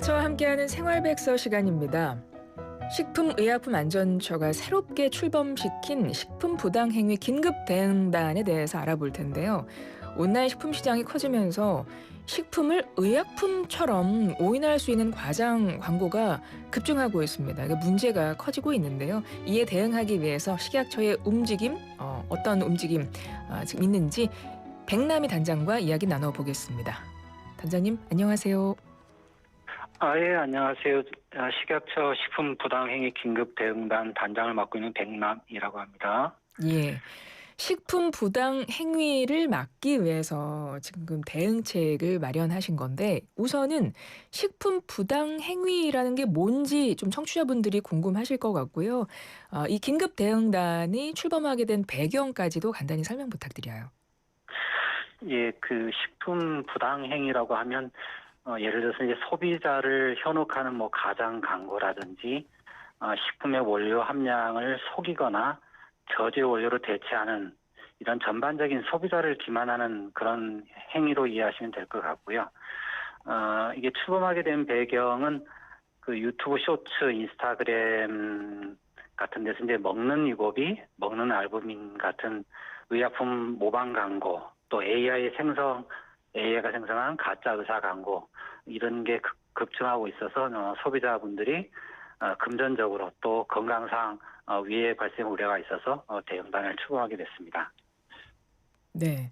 식약처와 함께하는 생활백서 시간입니다. 식품의약품안전처가 새롭게 출범시킨 식품부당행위 긴급대응단에 대해서 알아볼 텐데요. 온라인 식품 시장이 커지면서 식품을 의약품처럼 오인할 수 있는 과장 광고가 급증하고 있습니다. 이게 문제가 커지고 있는데요. 이에 대응하기 위해서 식약처의 움직임, 어떤 움직임 지금 있는지 백남희 단장과 이야기 나눠보겠습니다. 단장님, 안녕하세요. 예, 안녕하세요. 식약처 식품부당행위 긴급대응단 단장을 맡고 있는 백남이라고 합니다. 예. 식품 부당 행위를 막기 위해서 지금 대응책을 마련하신 건데 우선은 식품 부당 행위라는 게 뭔지 좀 청취자분들이 궁금하실 것 같고요. 이 긴급 대응단이 출범하게 된 배경까지도 간단히 설명 부탁드려요. 예, 그 식품부당행위라고 하면 예를 들어서 이제 소비자를 현혹하는 뭐 가장 광고라든지 식품의 원료 함량을 속이거나 저제 원료로 대체하는 이런 전반적인 소비자를 기만하는 그런 행위로 이해하시면 될 것 같고요. 이게 출범하게 된 배경은 그 유튜브 쇼츠, 인스타그램 같은 데서 이제 먹는 유고비, 먹는 알부민 같은 의약품 모방 광고, 또 AI가 생성한 가짜 의사 광고 이런 게 급증하고 있어서 소비자분들이 금전적으로 또 건강상 위해 발생 우려가 있어서 대응단을 추구하게 됐습니다. 네.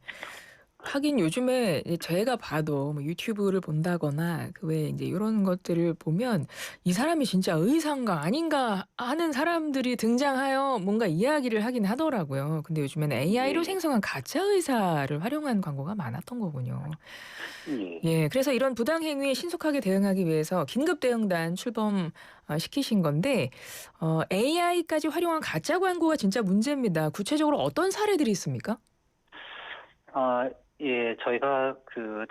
하긴 요즘에 제가 봐도 뭐 유튜브를 본다거나 그 외에 이제 이런 것들을 보면 이 사람이 진짜 의사인가 아닌가 하는 사람들이 등장하여 뭔가 이야기를 하긴 하더라고요. 근데 요즘에는 AI로 예, 생성한 가짜 의사를 활용한 광고가 많았던 거군요. 예. 예, 그래서 이런 부당 행위에 신속하게 대응하기 위해서 긴급 대응단 출범 시키신 건데 AI까지 활용한 가짜 광고가 진짜 문제입니다. 구체적으로 어떤 사례들이 있습니까? 예, 저희가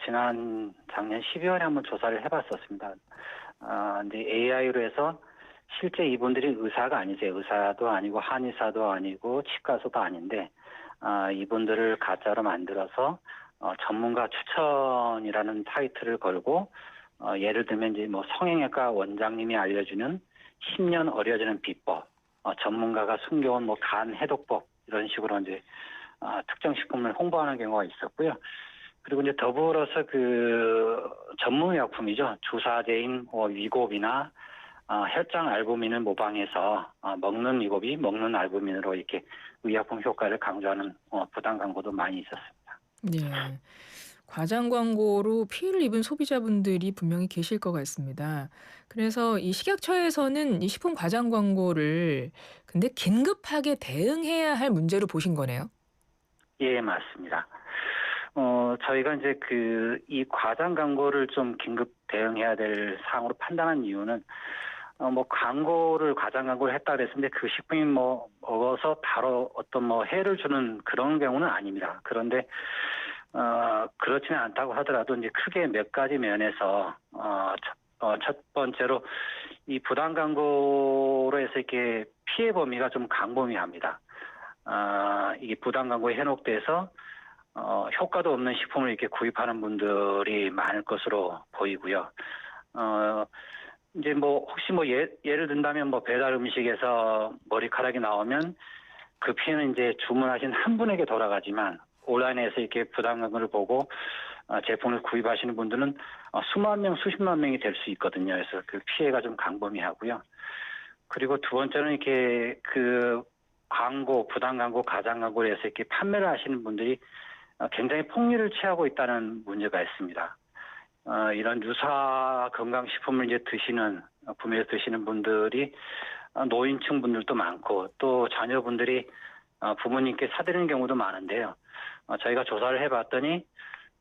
작년 12월에 한번 조사를 해봤었습니다. 이제 AI로 해서 실제 이분들이 의사가 아니세요. 의사도 아니고 한의사도 아니고 치과소도 아닌데, 이분들을 가짜로 만들어서 전문가 추천이라는 타이틀을 걸고, 예를 들면 이제 뭐 성형외과 원장님이 알려주는 10년 어려지는 비법, 전문가가 숨겨온 뭐 간 해독법 이런 식으로 이제 특정 식품을 홍보하는 경우가 있었고요. 그리고 이제 더불어서 그 전문의약품이죠. 주사제인 위고비나 혈장 알부민을 모방해서 먹는 위고비, 먹는 알부민으로 이렇게 의약품 효과를 강조하는 부당 광고도 많이 있었습니다. 네. 과장 광고로 피해를 입은 소비자분들이 분명히 계실 것 같습니다. 그래서 이 식약처에서는 이 식품 과장 광고를 근데 긴급하게 대응해야 할 문제로 보신 거네요. 예, 맞습니다. 저희가 이제 이 과장 광고를 좀 긴급 대응해야 될 사항으로 판단한 이유는 뭐 과장 광고를 했다 그랬는데 그 식품이 뭐 먹어서 바로 어떤 뭐 해를 주는 그런 경우는 아닙니다. 그런데 그렇지는 않다고 하더라도 이제 크게 몇 가지 면에서 첫 번째로 이 부당 광고로 해서 이렇게 피해 범위가 좀 광범위합니다. 이게 부당 광고에 현혹돼서 효과도 없는 식품을 이렇게 구입하는 분들이 많을 것으로 보이고요. 이제 뭐 혹시 뭐 예를 든다면 뭐 배달 음식에서 머리카락이 나오면 그 피해는 이제 주문하신 한 분에게 돌아가지만 온라인에서 이렇게 부당 광고를 보고 제품을 구입하시는 분들은 수만 명, 수십만 명이 될 수 있거든요. 그래서 그 피해가 좀 광범위하고요. 그리고 두 번째는 이렇게 부당 광고, 가장 광고를 해서 이렇게 판매를 하시는 분들이 굉장히 폭리를 취하고 있다는 문제가 있습니다. 이런 유사 건강식품을 이제 구매해서 드시는 분들이 노인층 분들도 많고 또 자녀분들이 부모님께 사드리는 경우도 많은데요. 저희가 조사를 해봤더니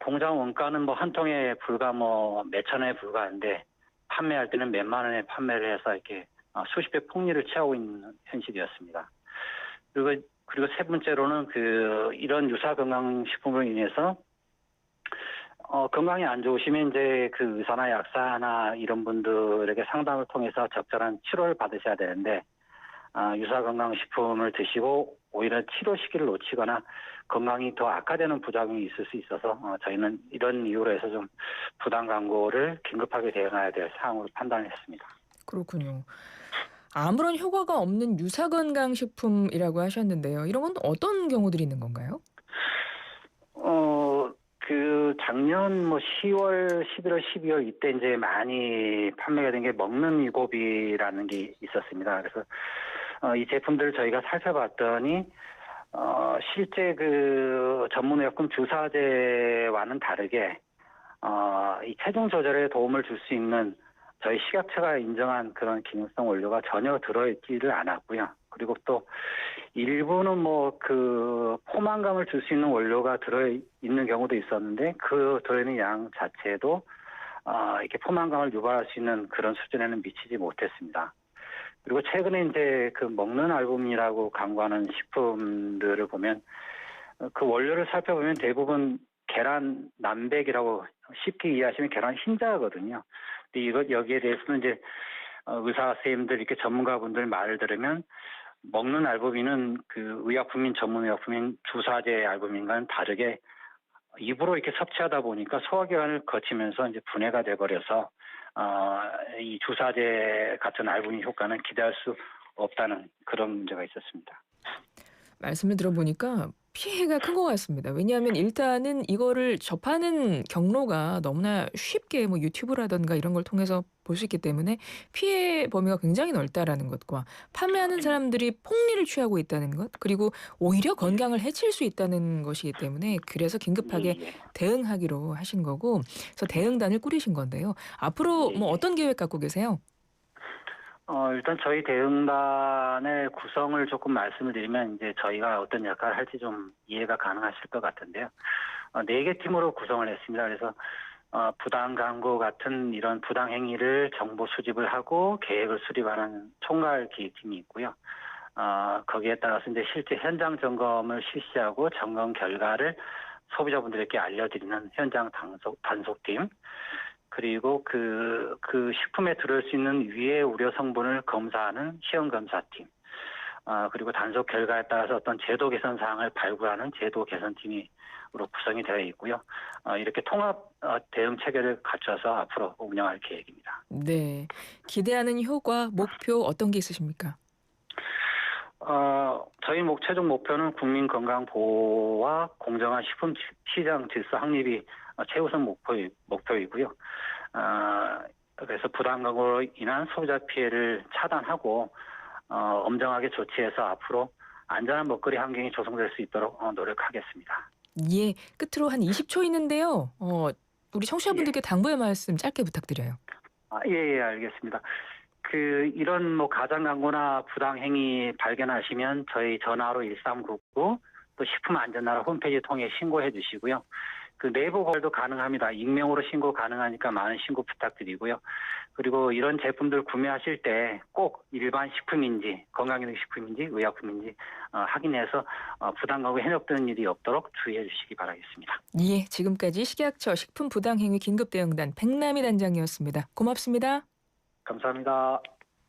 공장 원가는 뭐 한 통에 불과 뭐 몇천 원에 불과한데 판매할 때는 몇만 원에 판매를 해서 이렇게 수십 배 폭리를 취하고 있는 현실이었습니다. 그리고 세 번째로는 이런 유사 건강식품으로 인해서 건강이 안 좋으시면 이제 그 의사나 약사나 이런 분들에게 상담을 통해서 적절한 치료를 받으셔야 되는데 유사건강식품을 드시고 오히려 치료 시기를 놓치거나 건강이 더 악화되는 부작용이 있을 수 있어서 저희는 이런 이유로 해서 좀 부당 광고를 긴급하게 대응해야 될 사항으로 판단했습니다. 그렇군요. 아무런 효과가 없는 유사건강식품이라고 하셨는데요. 이런 건 어떤 경우들이 있는 건가요? 작년 10월, 11월, 12월 이때 이제 많이 판매가 된 게 먹는 위고비라는 게 있었습니다. 그래서 이 제품들을 저희가 살펴봤더니 실제 그 전문의약품 주사제와는 다르게 이 체중 조절에 도움을 줄 수 있는 저희 식약처가 인정한 그런 기능성 원료가 전혀 들어있지를 않았고요. 그리고 또 일부는 그 포만감을 줄 수 있는 원료가 들어있는 경우도 있었는데 그 들어있는 양 자체도 이렇게 포만감을 유발할 수 있는 그런 수준에는 미치지 못했습니다. 그리고 최근에 이제 그 먹는 알부민이라고 광고하는 식품들을 보면 그 원료를 살펴보면 대부분 계란 남백이라고 쉽게 이해하시면 계란 흰자거든요. 근데 여기에 대해서는 이제 의사 선생님들 이렇게 전문가분들 말을 들으면 먹는 알부민은 그 의약품인 전문 의약품인 주사제 알부민과는 다르게 입으로 이렇게 섭취하다 보니까 소화기관을 거치면서 이제 분해가 돼버려서 이 주사제 같은 알부민 효과는 기대할 수 없다는 그런 문제가 있었습니다. 말씀을 들어보니까 피해가 큰 것 같습니다. 왜냐하면 일단은 이거를 접하는 경로가 너무나 쉽게 유튜브라든가 이런 걸 통해서 볼 수 있기 때문에 피해 범위가 굉장히 넓다라는 것과 판매하는 사람들이 폭리를 취하고 있다는 것, 그리고 오히려 건강을 해칠 수 있다는 것이기 때문에 그래서 긴급하게 예, 예. 대응하기로 하신 거고, 그래서 네. 대응단을 꾸리신 건데요. 앞으로 예, 예. 어떤 계획 갖고 계세요? 일단 저희 대응단의 구성을 조금 말씀을 드리면 이제 저희가 어떤 역할을 할지 좀 이해가 가능하실 것 같은데요. 4개 팀으로 구성을 했습니다. 그래서 부당 광고 같은 이런 부당 행위를 정보 수집을 하고 계획을 수립하는 총괄 기획팀이 있고요. 거기에 따라서 이제 실제 현장 점검을 실시하고 점검 결과를 소비자분들에게 알려드리는 현장 단속팀, 그리고 그 식품에 들을 수 있는 위해 우려 성분을 검사하는 시험검사팀, 그리고 단속 결과에 따라서 어떤 제도 개선 사항을 발굴하는 제도 개선팀으로 구성이 되어 있고요. 이렇게 통합 대응 체계를 갖춰서 앞으로 운영할 계획입니다. 네. 기대하는 효과, 목표 어떤 게 있으십니까? 저희 최종 목표는 국민 건강 보호와 공정한 식품 시장 질서 확립이 최우선 목표이고요. 그래서 부당 광고로 인한 소비자 피해를 차단하고 엄정하게 조치해서 앞으로 안전한 먹거리 환경이 조성될 수 있도록 노력하겠습니다. 예. 끝으로 한 20초 있는데요. 우리 예. 청취자분들께 당부의 말씀 짧게 부탁드려요. 예, 알겠습니다. 이런 가장 광고나 부당 행위 발견하시면 저희 전화로 1399 또 식품안전나라 홈페이지 통해 신고해 주시고요. 내부 거절도 가능합니다. 익명으로 신고 가능하니까 많은 신고 부탁드리고요. 그리고 이런 제품들 구매하실 때 꼭 일반 식품인지 건강기능 식품인지 의약품인지 확인해서 부당 광고 현혹되는 일이 없도록 주의해 주시기 바라겠습니다. 예. 지금까지 식약처 식품부당행위 긴급대응단 백남희 단장이었습니다. 고맙습니다. 감사합니다.